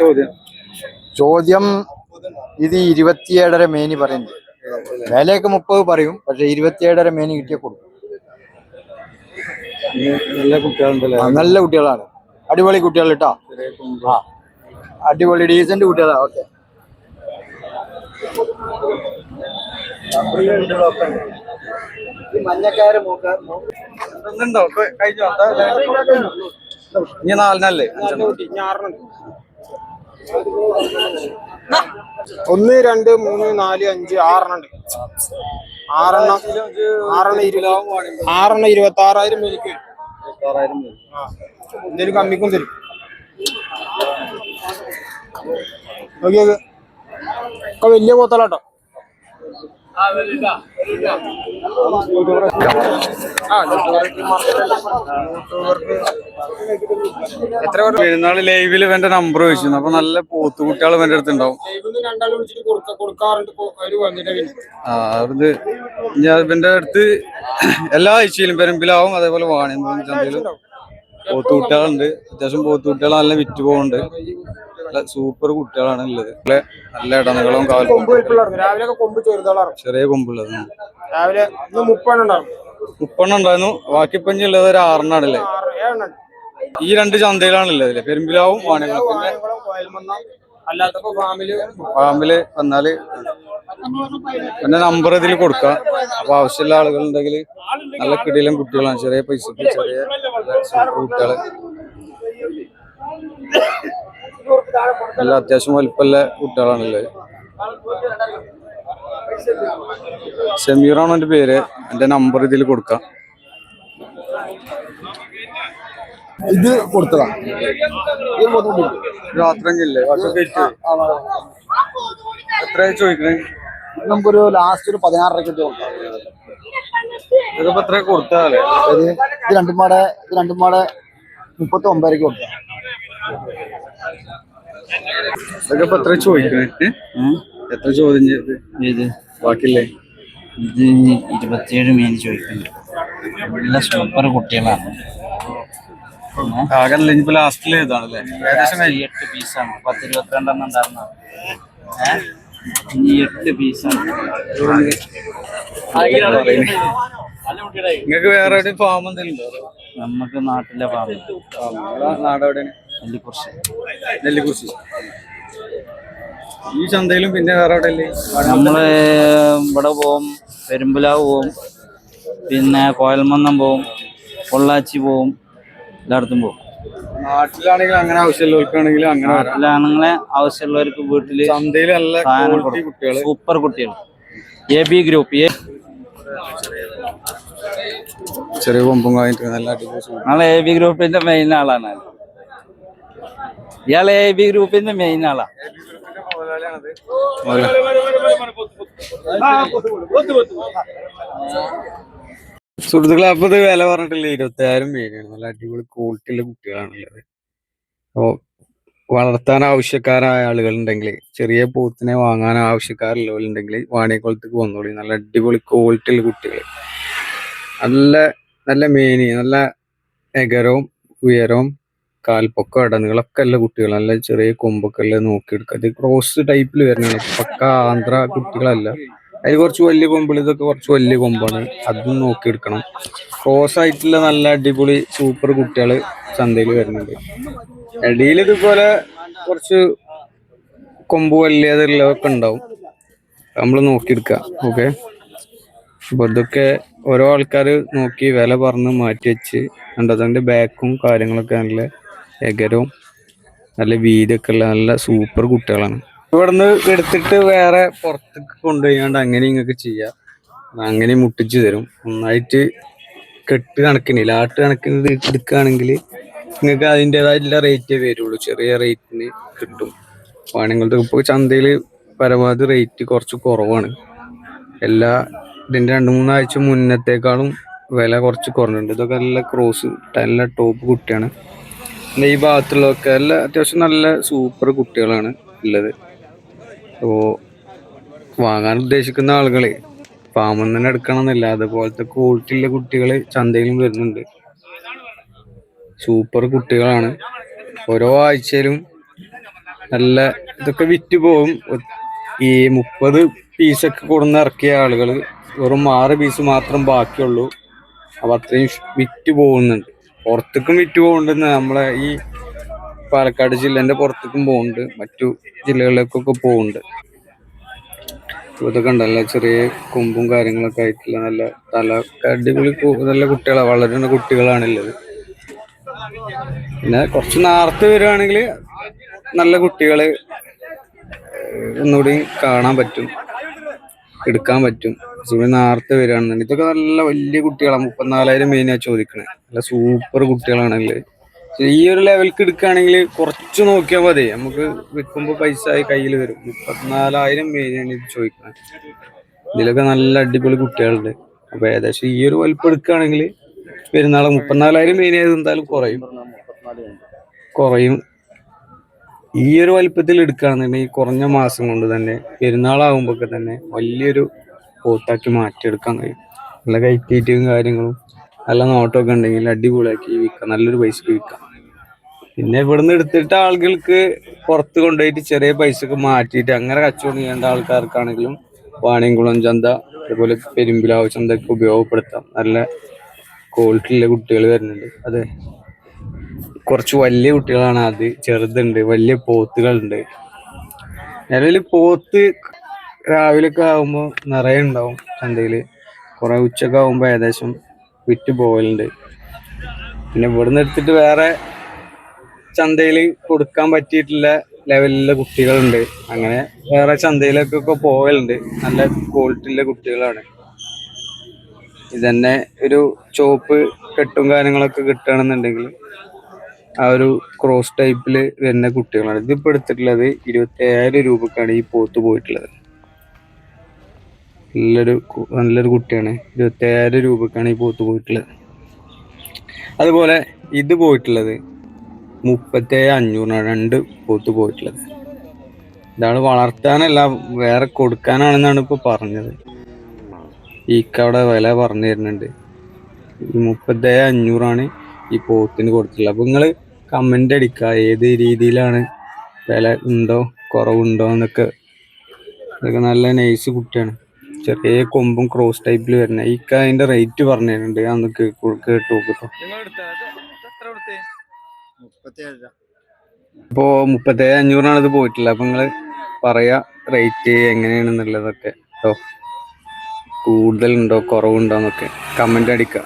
ചോദ്യം ചോദ്യം ഇത് 27.5 മേനി പറയുന്നത്. വിലയൊക്കെ 30 പറയും, പക്ഷെ 27.5 മേനി കിട്ടിയ കൊടുക്കും. നല്ല കുട്ടികളുണ്ടല്ലോ. നല്ല കുട്ടികളാണ്, അടിപൊളി കുട്ടികൾ കേട്ടോ. ആ, അടിപൊളി ഡീസന്റ് കുട്ടികളാ. ഓക്കെ, മഞ്ഞക്കാര് ഉണ്ടോ? കഴിഞ്ഞോ? ഇനി 4 1 2 3 4 5 6 ഉണ്ട്. 6 26,000 മേടിക്കും. എന്തെങ്കിലും കമ്മിക്കും തരും. നോക്കിയത് ഒക്കെ വലിയ പോത്തലാട്ടോ. പെരുന്നാള് ലൈവില് എന്റെ നമ്പർ ചോദിച്ചു. അപ്പൊ നല്ല പോത്തുകുട്ടികൾ എന്റെ അടുത്ത് ഉണ്ടാവും. അത് ഞാൻ ഇവന്റെ അടുത്ത് എല്ലാ ആഴ്ചയിലും പെരുമ്പിലാവും, അതേപോലെ വാണിയമ്പലം ചന്തയിലും പോത്തുകുട്ടികളുണ്ട്. അത്യാവശ്യം പോത്തുകുട്ടികൾ നല്ല വിറ്റ് പോകുന്നുണ്ട്. നല്ല സൂപ്പർ കുട്ടികളാണ് ഉള്ളത്. നല്ല ഇടനകളും കാലും ചെറിയ കൊമ്പുള്ളത്. രാവിലെ 30 ഉണ്ടായിരുന്നു. ബാക്കി ഇപ്പൊ ഉള്ളത് ഒരു 6 ആണല്ലേ. ഈ 2 ചന്തയിലാണുള്ളത്, പെരുമ്പിലാവും വാണിയമ്പലം. ഫാമില് വന്നാല് എന്റെ നമ്പർ ഇതിൽ കൊടുക്കാം. അപ്പൊ ആവശ്യമുള്ള ആളുകൾ ഉണ്ടെങ്കിൽ നല്ല കിടിലം കുട്ടികളാണ്, ചെറിയ പൈസക്ക് ചെറിയ സൂപ്പർ കുട്ടികള്. നല്ല അത്യാവശ്യം വലിപ്പമുള്ള കുട്ടികളാണുള്ളത്. ഷമീറാണ് എന്റെ പേര്. എന്റെ നമ്പർ ഇതിൽ കൊടുക്കാം. ഇത് കൊടുത്തതാ രാത്രിയില്ലേ? എത്ര ചോദിക്കണേ? നമുക്കൊരു ലാസ്റ്റ് ഒരു 16 കൊടുക്കാം. ഇതിപ്പോ എത്ര കൊടുത്താലേ? ഇത് രണ്ടും പാടെ 39 കൊടുക്കാം. ഇതൊക്കെ ഇപ്പൊ എത്ര ചോദിക്കണേ? എത്ര ചോദ്യം ചെയ്ത് ബാക്കിയില്ലേ? ഇത് 27 മേനി ചോദിക്കുന്നുണ്ട്. നല്ല സൂപ്പർ കുട്ടികളാണ്. ആകെ ഇനിയിപ്പോ ലാസ്റ്റില് ഇതാണല്ലേ? ഏകദേശം 8 പീസാണ്. 10-22 ഉണ്ടായിരുന്ന 8 പീസാണ്. നിങ്ങക്ക് വേറെ എവിടെയും ഫാം എന്തെങ്കിലും ഉണ്ടോ? നമുക്ക് നാട്ടിലെ ഫാം. നാടെവിടെയാണ്? നെല്ലിക്കുറിശി. ഈ ചന്തയിലും പിന്നെ വേറെ എവിടെ അല്ലേ? നമ്മള് ഇവിടെ പോവും, പെരുമ്പലാവ് പോവും, പിന്നെ കോയൽമന്നം പോവും, പൊള്ളാച്ചി പോവും, എല്ലായിടത്തും പോവും. നാട്ടിലാണെങ്കിൽ അങ്ങനെ ആവശ്യമുള്ളവർക്കാണെങ്കിലും അങ്ങനെ. നാട്ടിലാണെങ്കിലെ ആവശ്യമുള്ളവർക്ക് വീട്ടില് ചന്തയിൽ നല്ല കുട്ടികൾ, സൂപ്പർ കുട്ടികൾ. AB ഗ്രൂപ്പ് ചെറിയ കൊമ്പും കഴിഞ്ഞിട്ട് നല്ല അടിപൊളി. നാളെ AB ഗ്രൂപ്പിന്റെ മെയിൻ ആളാണ്. ഇയാളെ AB ഗ്രൂപ്പിന്റെ മെയിൻ ആളാ. സുഹൃത്തുക്കളെ, അപ്പൊ ഇത് വില പറഞ്ഞിട്ടില്ല, 26,000 മേനിയാണ്. നല്ല അടിപൊളി ക്വാളിറ്റിയുള്ള കുട്ടികളാണുള്ളത്. അപ്പോ വളർത്താൻ ആവശ്യക്കാരായ ആളുകൾ ഉണ്ടെങ്കിൽ, ചെറിയ പോത്തിനെ വാങ്ങാൻ ആവശ്യക്കാരുള്ളവരുണ്ടെങ്കിൽ വാണിയക്കുളത്തേക്ക് വന്നോളി. നല്ല അടിപൊളി ക്വാളിറ്റിയുള്ള കുട്ടികൾ, നല്ല നല്ല മേനി, നല്ല എകരവും ഉയരവും കാൽപ്പൊക്കം ഇടനീളൊക്കെ ഉള്ള കുട്ടികൾ, നല്ല ചെറിയ കൊമ്പൊക്കെ ഉള്ള നോക്കിയെടുക്കുക. ഇത് ക്രോസ് ടൈപ്പിൽ വരുന്നതാണ്, പക്ക ആന്ധ്ര കുട്ടികളല്ല. അതിൽ കുറച്ച് വലിയ കൊമ്പുകൾ, ഇതൊക്കെ കുറച്ച് വലിയ കൊമ്പാണ്, അതും നോക്കിയെടുക്കണം. ക്രോസ് ആയിട്ടുള്ള നല്ല അടിപൊളി സൂപ്പർ കുട്ടികൾ ചന്തയിൽ വരുന്നുണ്ട്. ഇടയിൽ ഇതുപോലെ കുറച്ച് കൊമ്പ് വലിയതുള്ളതൊക്കെ ഉണ്ടാവും, നമ്മൾ നോക്കിയെടുക്കുക. ഓക്കെ, അപ്പൊ ഇതൊക്കെ ഓരോ ആൾക്കാർ നോക്കി വില പറഞ്ഞ് മാറ്റി വെച്ച് അതിൻ്റെ ബാക്കും കാര്യങ്ങളൊക്കെ നല്ല എകരവും നല്ല വീതിയൊക്കെ ഉള്ള നല്ല സൂപ്പർ കുട്ടികളാണ്. ഇവിടുന്ന് എടുത്തിട്ട് വേറെ പുറത്തേക്ക് കൊണ്ടുപോയാണ്ട് അങ്ങനെ ഇങ്ങക്ക് ചെയ്യാം. അങ്ങനെ മുട്ടിച്ച് തരും. നന്നായിട്ട് കെട്ട് കണക്കിന് ലാട്ട് കണക്കിന് എടുക്കുകയാണെങ്കിൽ നിങ്ങൾക്ക് അതിൻ്റെതായിട്ടുള്ള റേറ്റേ വരുള്ളൂ, ചെറിയ റേറ്റിന് കിട്ടും. വാണിയംകുളത്ത് ഇപ്പോൾ ചന്തയിൽ പരമാവധി റേറ്റ് കുറച്ച് കുറവാണ്. ഇതിൻ്റെ 2-3 ആഴ്ച മുന്നത്തേക്കാളും വില കുറച്ച് കുറഞ്ഞിട്ടുണ്ട്. ഇതൊക്കെ നല്ല ക്രോസ് നല്ല ടോപ്പ് കുട്ടിയാണ്. ഈ ഭാഗത്തുള്ളതൊക്കെ എല്ലാം അത്യാവശ്യം നല്ല സൂപ്പർ കുട്ടികളാണ് ഉള്ളത്. അപ്പോൾ വാങ്ങാൻ ഉദ്ദേശിക്കുന്ന ആളുകളെ ഫാമിൽ നിന്ന് തന്നെ എടുക്കണമെന്നില്ല, അതുപോലത്തെ ക്വാളിറ്റിയുള്ള കുട്ടികൾ ചന്തയിലും വരുന്നുണ്ട്. സൂപ്പർ കുട്ടികളാണ്. ഓരോ ആഴ്ചയിലും നല്ല ഇതൊക്കെ വിറ്റ് പോകും. ഈ 30 പീസൊക്കെ കൊടുന്ന് ഇറക്കിയ ആളുകൾ വെറും 6 പീസ് മാത്രം ബാക്കിയുള്ളൂ. അപ്പൊ അത്രയും വിറ്റ് പോകുന്നുണ്ട്. പുറത്തേക്കും വിറ്റ് പോകുന്നുണ്ട്. നമ്മളെ ഈ പാലക്കാട് ജില്ലേന്റെ പുറത്തേക്കും പോകുന്നുണ്ട്, മറ്റു ജില്ലകളിലേക്കൊക്കെ പോകുന്നുണ്ട്. ഇതൊക്കെ ഉണ്ടല്ല ചെറിയ കൊമ്പും കാര്യങ്ങളൊക്കെ ആയിട്ടുള്ള നല്ല അടിപൊളി നല്ല കുട്ടികളാണ്, വളരുന്ന കുട്ടികളാണുള്ളത്. പിന്നെ കുറച്ച് നേരത്തെ വരുവാണെങ്കിൽ നല്ല കുട്ടികള് ഒന്നുകൂടി കാണാൻ പറ്റും, എടുക്കാൻ പറ്റും. നേരത്തെ വരികയാണെന്നുണ്ടെങ്കിൽ ഇതൊക്കെ നല്ല വലിയ കുട്ടികളാണ്. 34,000 മെയിനാ ചോദിക്കണേ. നല്ല സൂപ്പർ കുട്ടികളാണെങ്കിൽ ഈ ഒരു ലെവൽക്ക് എടുക്കുകയാണെങ്കിൽ കുറച്ച് നോക്കിയാൽ മതി, നമുക്ക് വിൽക്കുമ്പോൾ പൈസ കയ്യിൽ വരും. 34,000 മെയിനാണ് ഇത് ചോദിക്കുന്നത്. ഇതിലൊക്കെ നല്ല അടിപൊളി കുട്ടികളുണ്ട്. അപ്പൊ ഏകദേശം ഈ ഒരു വലിപ്പം എടുക്കുകയാണെങ്കിൽ പെരുന്നാള് 34,000 മെയിൻ ആയത് എന്തായാലും കുറയും. ഈ ഒരു വലിപ്പത്തിൽ എടുക്കുകയാണെന്നുണ്ടെങ്കിൽ കുറഞ്ഞ മാസം കൊണ്ട് തന്നെ പെരുന്നാളാകുമ്പോഴൊക്കെ തന്നെ വലിയൊരു പോത്താക്കി മാറ്റിയെടുക്കാൻ കഴിയും. നല്ല കയറ്റീറ്റും കാര്യങ്ങളും നല്ല നോട്ടമൊക്കെ ഉണ്ടെങ്കിൽ അടിപൊളിയാക്കി വിൽക്കാം, നല്ലൊരു പൈസക്ക് വിൽക്കാം. പിന്നെ ഇവിടുന്ന് എടുത്തിട്ട് ആളുകൾക്ക് പുറത്ത് കൊണ്ടുപോയിട്ട് ചെറിയ പൈസക്ക് മാറ്റിയിട്ട് അങ്ങനെ കച്ചവടം ചെയ്യേണ്ട ആൾക്കാർക്കാണെങ്കിലും വാണിയംകുളം ചന്ത അതുപോലെ പെരുമ്പിലാവ് ചന്തയൊക്കെ ഉപയോഗപ്പെടുത്താം. നല്ല ക്വാളിറ്റിയുള്ള കുട്ടികൾ വരുന്നുണ്ട്. അതെ, കുറച്ച് വലിയ കുട്ടികളാണ്. അത് ചെറുതുണ്ട്, വലിയ പോത്തുകളുണ്ട്. നിലവിൽ പോത്ത് രാവിലെയൊക്കെ ആകുമ്പോൾ നിറയെ ഉണ്ടാവും ചന്തയില്. കുറെ ഉച്ചയൊക്കെ ആകുമ്പോൾ ഏകദേശം വിറ്റ് പോകലുണ്ട്. പിന്നെ ഇവിടുന്ന് എടുത്തിട്ട് വേറെ ചന്തയിൽ കൊടുക്കാൻ പറ്റിയിട്ടുള്ള ലെവലിലെ കുട്ടികളുണ്ട്. അങ്ങനെ വേറെ ചന്തയിലേക്കൊക്കെ പോകലുണ്ട്. നല്ല ക്വാളിറ്റിയുള്ള കുട്ടികളാണ്. ഇതന്നെ ഒരു ചോപ്പ് കെട്ടും കാര്യങ്ങളൊക്കെ കിട്ടുകയാണെന്നുണ്ടെങ്കിൽ ആ ഒരു ക്രോസ് ടൈപ്പിൽ വരുന്ന കുട്ടികളാണ്. ഇതിപ്പോൾ എടുത്തിട്ടുള്ളത് 27,000 രൂപക്കാണ് ഈ പോത്ത് പോയിട്ടുള്ളത്. നല്ലൊരു കുട്ടിയാണ്. 27,000 രൂപക്കാണ് ഈ പോത്ത് പോയിട്ടുള്ളത്. അതുപോലെ ഇത് പോയിട്ടുള്ളത് 37,500 2 പോത്ത് പോയിട്ടുള്ളത്. ഇതാണ് വളർത്താനല്ല, വേറെ കൊടുക്കാനാണെന്നാണ് ഇപ്പൊ പറഞ്ഞത്. അവിടെ വില പറഞ്ഞു തരുന്നുണ്ട്. ഈ 37,500 ഈ പോത്തിന് കൊടുത്തിട്ടുള്ളത്. അപ്പൊ നിങ്ങള് കമന്റ് അടിക്കുക, ഏത് രീതിയിലാണ് വില ഉണ്ടോ കുറവുണ്ടോ എന്നൊക്കെ. ഇതൊക്കെ നല്ല നൈസ് കുട്ടിയാണ്, ചെറിയ കൊമ്പും ക്രോസ് ടൈപ്പിൽ വരുന്ന. അതിന്റെ റേറ്റ് പറഞ്ഞു തരുന്നുണ്ട്, അന്ന് കേട്ടു നോക്കട്ടോ. ഇപ്പോ 37,500 ഇത് പോയിട്ടില്ല. അപ്പൊ നിങ്ങള് പറയാ റേറ്റ് എങ്ങനെയാണെന്നുള്ളതൊക്കെ കേട്ടോ. കൂടുതലുണ്ടോ കുറവുണ്ടോ എന്നൊക്കെ കമന്റ് അടിക്കുക.